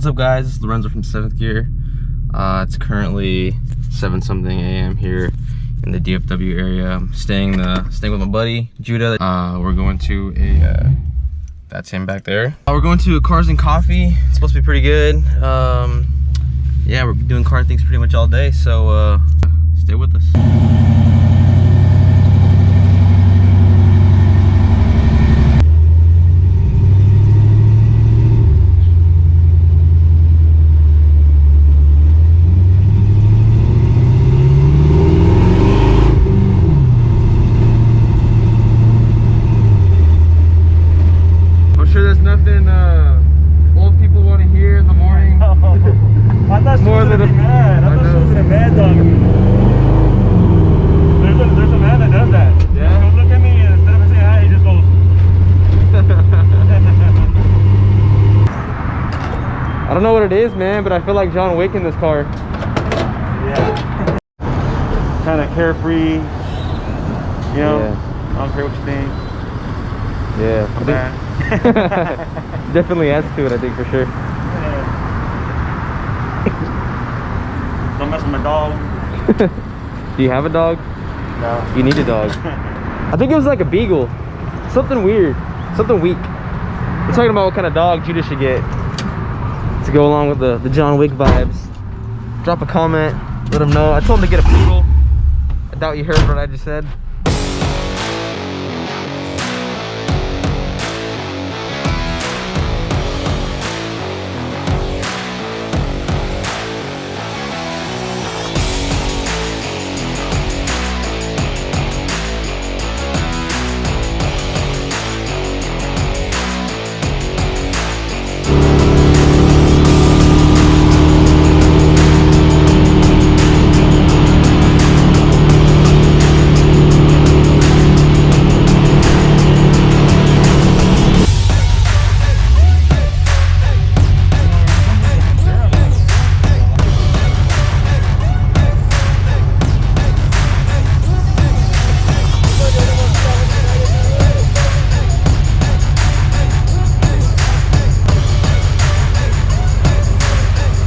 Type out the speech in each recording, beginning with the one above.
up, guys? This is Lorenzo from 7th Gear. It's currently 7-something a.m. here in the DFW area. I'm staying with my buddy Judah. We're going to a that's him back there. We're going to a Cars and Coffee. It's supposed to be pretty good. Yeah, we're doing car things pretty much all day, so stay with us. I don't know what it is, man, but I feel like John Wick in this car. Yeah. Kind of carefree, you know? Yeah. I don't care what you think. Yeah. Definitely adds to it, I think, for sure. Yeah. Don't mess with my dog. Do you have a dog? No. You need a dog. I think it was like a beagle. Something weird. Something weak. We're talking about what kind of dog Judah should get to go along with the John Wick vibes. Drop a comment, let him know. I told him to get a poodle. I doubt you heard what I just said.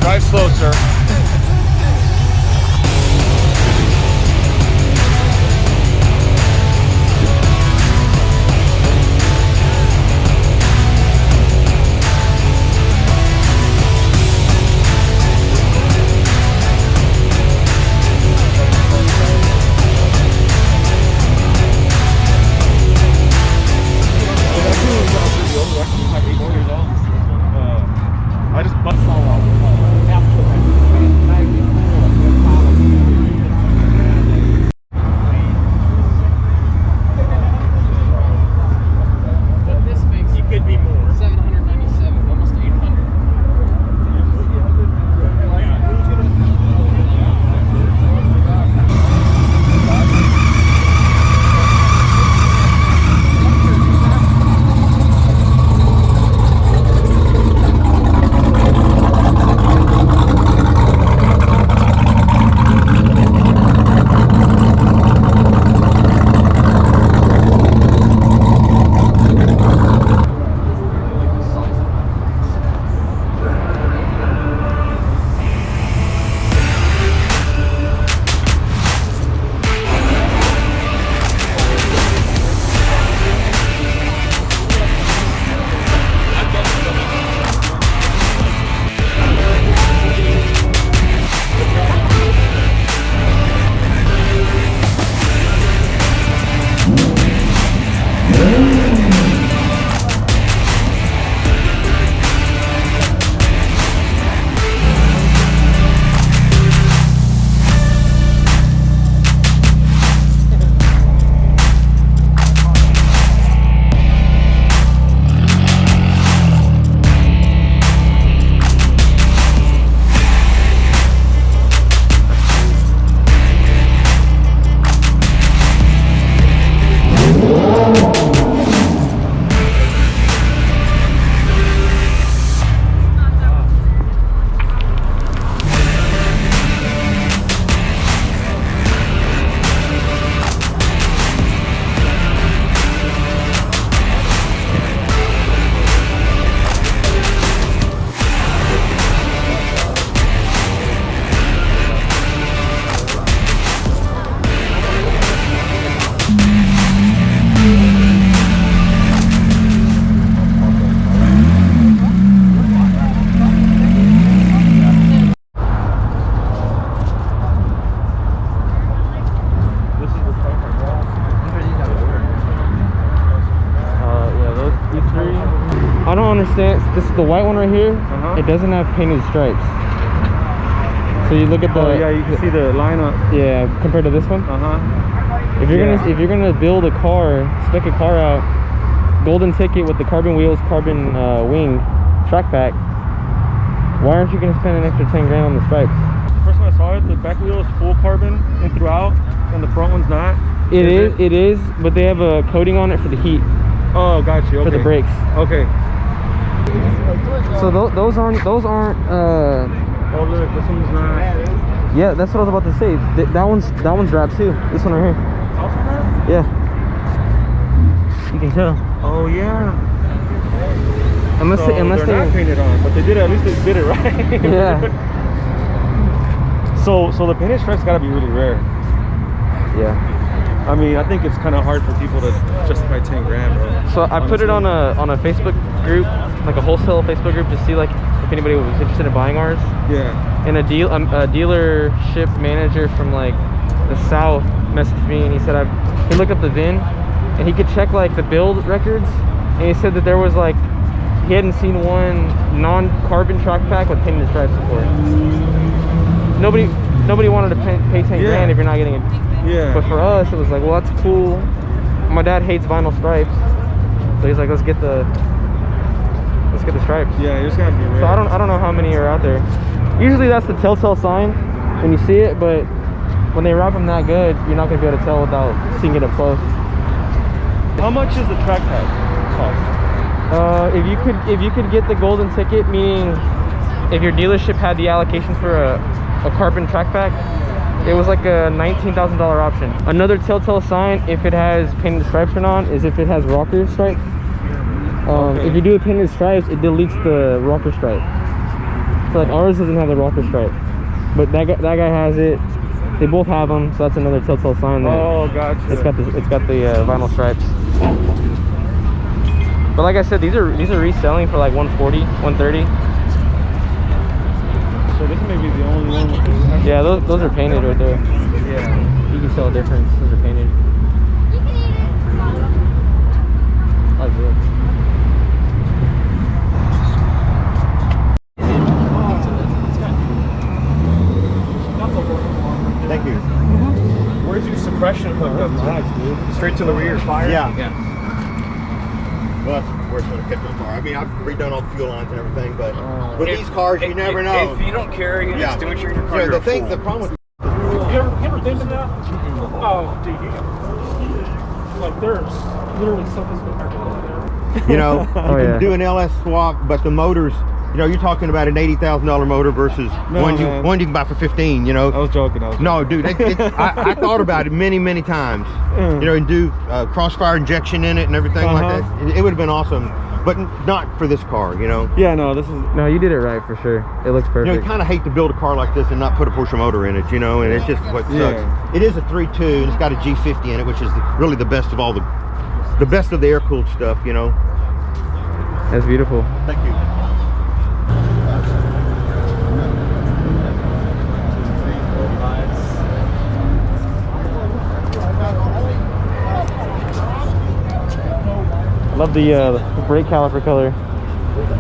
Drive slow, sir. I just bust all out. understand. This the white one right here. It doesn't have painted stripes. So you look at the. Oh yeah, you can see the lineup. Yeah, compared to this one. If you're gonna build a car, spec a car out, golden ticket with the carbon wheels, carbon wing, track pack. Why aren't you gonna spend an extra 10 grand on the stripes? The first time I saw it, the back wheel is full carbon in throughout, and the front one's not. It is, but they have a coating on it for the heat. Oh, got you. Okay. For the brakes. Okay. So those aren't. Oh look, this one's not. Yeah, that's what I was about to say. That one's wrapped too. This one right here. Also wrapped? Yeah. You can tell. Oh yeah. Unless they're not painted on, but they did. At least they did it right. Yeah. So the painted stripes gotta be really rare. Yeah. I mean, I think it's kind of hard for people to justify 10 grand, bro. So I put it on a Facebook group, like a wholesale Facebook group, to see like if anybody was interested in buying ours. Yeah. And a dealership manager from like the South messaged me, and he said he looked up the VIN, and he could check like the build records, and he said that there was like he hadn't seen one non-carbon track pack with painted stripes before. Nobody wanted to pay 10 grand if you're not getting it. Yeah. But for us, it was like, well, that's cool. My dad hates vinyl stripes, so he's like, let's get the stripes. Yeah, it's gotta be rare. So I don't know how many are out there. Usually that's the telltale sign when you see it, but when they wrap them that good, you're not gonna be able to tell without seeing it up close. How much is the track pack cost? If you could get the golden ticket, meaning if your dealership had the allocation for a carbon track pack, it was like a $19,000 option. Another telltale sign if it has painted stripes or not is if it has rocker stripes. If you do the painted stripes, it deletes the rocker stripe. So like ours doesn't have the rocker stripe, but that guy has it. They both have them, so that's another telltale sign that gotcha. it's got the vinyl stripes. But like I said, these are reselling for like 140, 130. So this may be the only one with this. Yeah, those are painted right there. Yeah. You can tell a difference. Those are painted. Like this. Thank you. Where's your suppression hooked up to? Nice, dude. Straight to the rear fire? Yeah. Well, that's the worst one to pick up car. I mean, I've redone all the fuel lines and everything, but with these cars, you never know. If you don't care, you extinguisher in your car. Yeah, the problem with You ever think of that? Oh, dude, like there's literally something there. you know, Oh, you yeah. can do an LS swap, but the motors, you know, you're talking about an $80,000 motor versus one you can buy for 15. You know. I was joking. No, dude, I thought about it many times. You know, and do crossfire injection in it and everything like that. It would have been awesome, but not for this car. You know. Yeah, no, this is. No, you did it right for sure. It looks perfect. You know, you kind of hate to build a car like this and not put a Porsche motor in it, you know, and it's just what sucks. Yeah. It is a 3.2 and it's got a G50 in it, which is really the best of all the best of the air-cooled stuff, you know. That's beautiful. Thank you. Love the brake caliper color.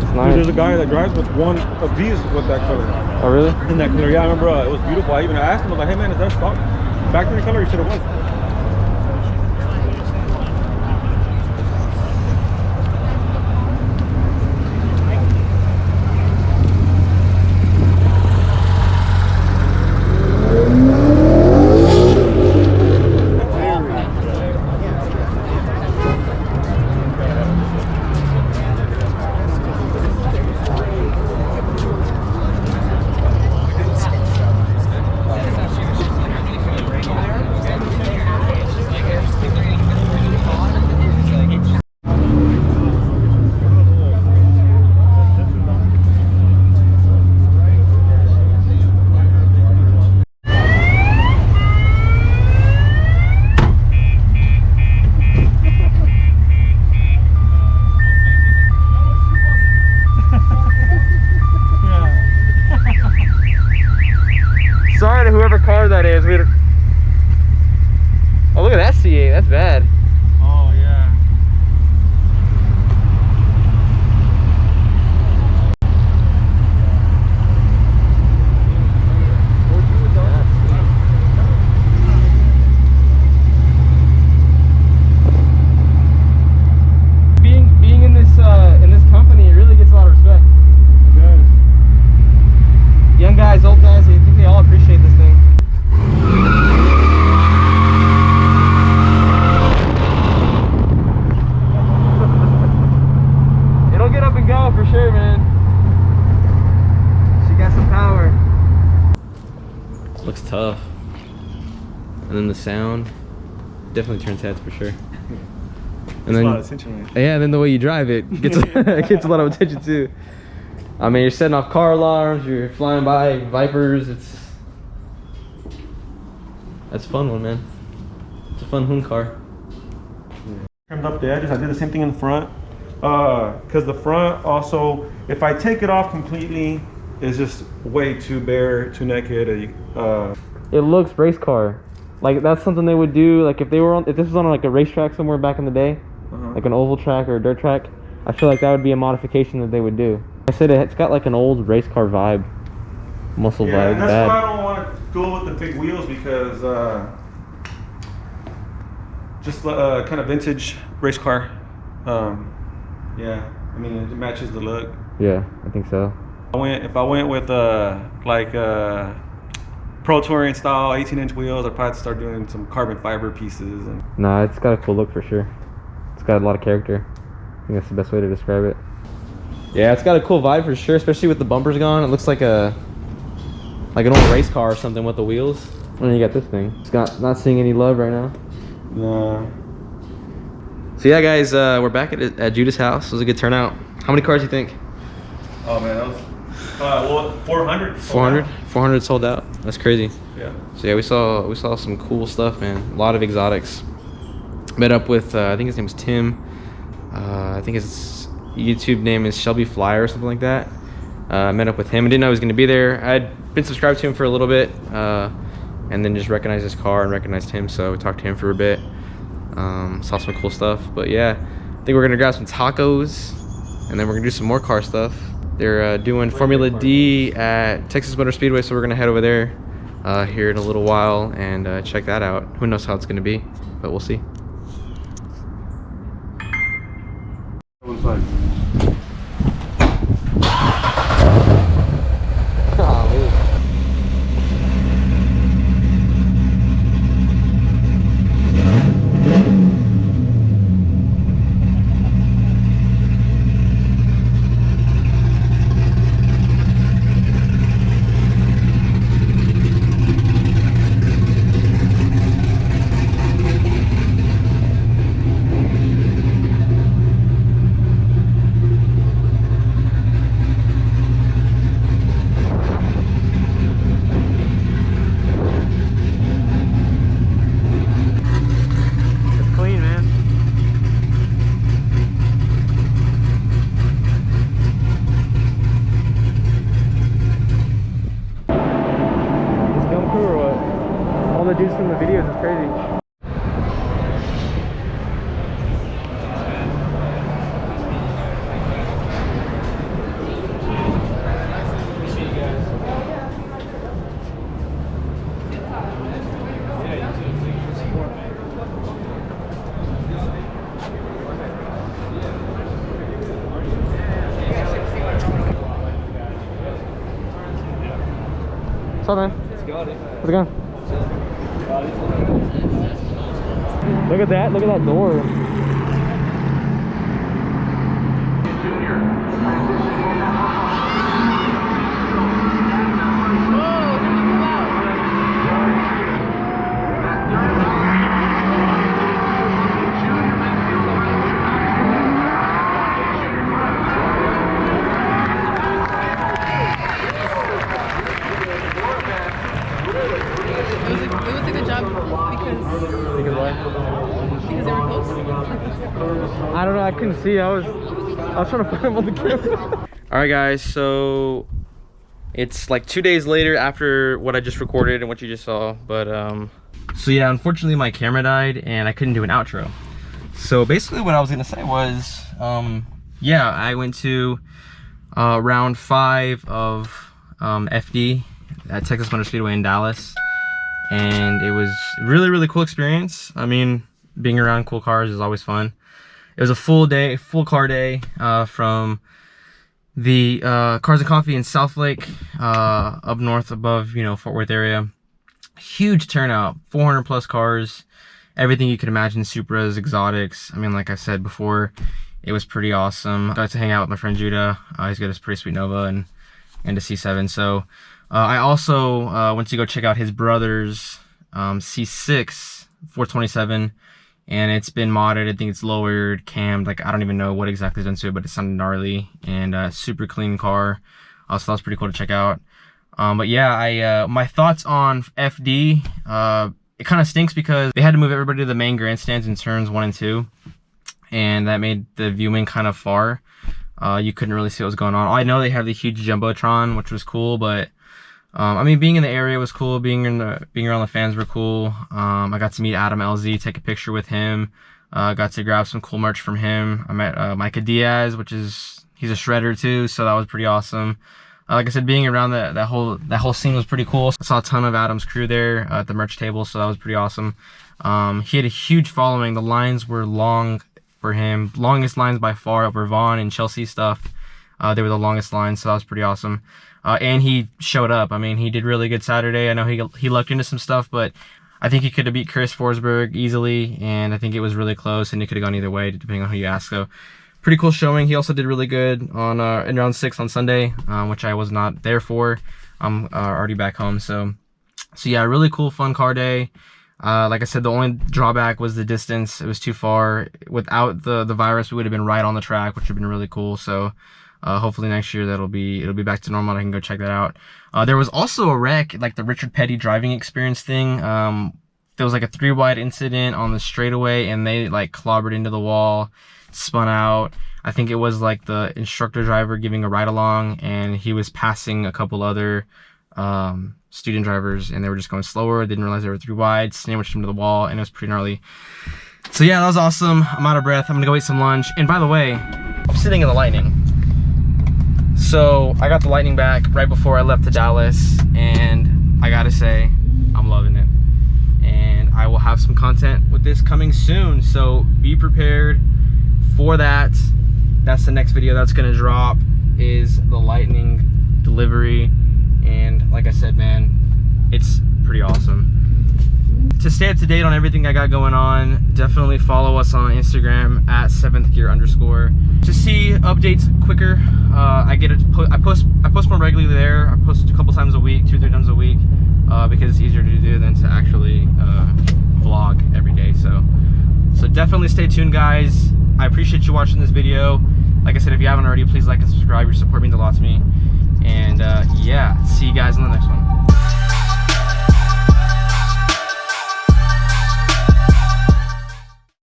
It's nice. There's a guy that drives with one of these with that color. Oh really? In that color, yeah, I remember. It was beautiful. I even asked him, I was like, hey man, is that stock factory color? He said it was. the sound. Definitely turns heads for sure. And It's a then, lot of attention, right? yeah, and then the way you drive it gets it gets a lot of attention too. I mean, you're setting off car alarms, you're flying by Vipers. That's a fun one, man. It's a fun hoon car. Trimmed up the edges. I did the same thing in the front. Because the front also, if I take it off completely, it's just way too bare, too naked. It looks race car. Like that's something they would do. Like if this was on like a racetrack somewhere back in the day, like an oval track or a dirt track, I feel like that would be a modification that they would do. I said it's got like an old race car vibe, muscle vibe. And that's why I don't want to go with the big wheels because just kind of vintage race car. Yeah, I mean it matches the look. Yeah, I think so. If I went with like Pro Touring style 18-inch wheels, I'd probably start doing some carbon fiber pieces. And Nah, it's got a cool look for sure. It's got a lot of character. I think that's the best way to describe it. Yeah, it's got a cool vibe for sure, especially with the bumpers gone. It looks like an old race car or something with the wheels. And then you got this thing. It's not seeing any love right now. nah. So yeah, guys, we're back at Judah's house. It was a good turnout. How many cars do you think? Oh man, that was well 400. 400 sold out. That's crazy. Yeah. So yeah, we saw some cool stuff, man. A lot of exotics. Met up with I think his name is Tim. I think his YouTube name is Shelby Flyer or something like that. Met up with him. I didn't know he was going to be there. I'd been subscribed to him for a little bit, and then just recognized his car and recognized him. So we talked to him for a bit. Saw some cool stuff. But yeah, I think we're gonna grab some tacos, and then we're gonna do some more car stuff. They're doing Formula D at Texas Motor Speedway, so we're gonna head over there here in a little while and check that out. Who knows how it's gonna be, but we'll see. It was like the dudes from the videos is crazy. What's up, man? How's it going? Look at that! Look at that door. It was a good job because they were close. I don't know, I couldn't see. I was trying to find him on the camera. Alright guys, so it's like 2 days later after what I just recorded and what you just saw, but so yeah, unfortunately my camera died and I couldn't do an outro. So basically what I was gonna say was yeah, I went to round 5 of FD at Texas Motor Speedway in Dallas, and it was really cool experience. I mean, being around cool cars is always fun. It was a full car day from the Cars and Coffee in Southlake, up north above, you know, Fort Worth area. Huge turnout, 400 plus cars, everything you could imagine, Supras, exotics. I mean, like I said before, it was pretty awesome. Got to hang out with my friend Judah. He's got his pretty sweet Nova and a C7. So I also went to go check out his brother's C6 427, and it's been modded. I think it's lowered, cammed, like I don't even know what exactly is done to it, but it sounded gnarly, and super clean car. So that was pretty cool to check out. But yeah, my thoughts on FD, it kind of stinks because they had to move everybody to the main grandstands in turns 1 and 2, and that made the viewing kind of far. You couldn't really see what was going on. I know they have the huge jumbotron, which was cool, but I mean, being in the area was cool. Being around the fans were cool. I got to meet Adam LZ, take a picture with him. Got to grab some cool merch from him. I met Micah Diaz, he's a shredder too, so that was pretty awesome. Like I said, being around that whole scene was pretty cool. I saw a ton of Adam's crew there at the merch table, so that was pretty awesome. He had a huge following. The lines were long for him, longest lines by far over Vaughn and Chelsea stuff. They were the longest lines, so that was pretty awesome. And he showed up. I mean, he did really good Saturday. I know he lucked into some stuff, but I think he could have beat Chris Forsberg easily, and I think it was really close, and it could have gone either way depending on who you ask. So pretty cool showing. He also did really good on in round 6 on Sunday, which I was not there for. I'm already back home. So yeah, really cool, fun car day. Like I said, the only drawback was the distance. It was too far. Without the virus, we would have been right on the track, which would have been really cool. So hopefully next year it'll be back to normal. I can go check that out. There was also a wreck, like the Richard Petty driving experience thing. There was like a 3-wide incident on the straightaway, and they like clobbered into the wall, spun out. I think it was like the instructor driver giving a ride along, and he was passing a couple other student drivers, and they were just going slower. Didn't realize they were 3 wide, sandwiched them to the wall, and it was pretty gnarly. So yeah, that was awesome. I'm out of breath. I'm gonna go eat some lunch. And by the way, I'm sitting in the Lightning. So I got the Lightning back right before I left to Dallas, and I gotta say, I'm loving it. And I will have some content with this coming soon, so be prepared for that. That's the next video that's gonna drop, is the Lightning delivery. And like I said, man, it's pretty awesome. To stay up to date on everything I got going on, definitely follow us on Instagram at 7thgear_. To see updates quicker, I post more regularly there. I post a couple times a week, 2-3 times a week, because it's easier to do than to actually vlog every day. So definitely stay tuned, guys. I appreciate you watching this video. Like I said, if you haven't already, please like and subscribe. Your support means a lot to me. And yeah, see you guys in the next one.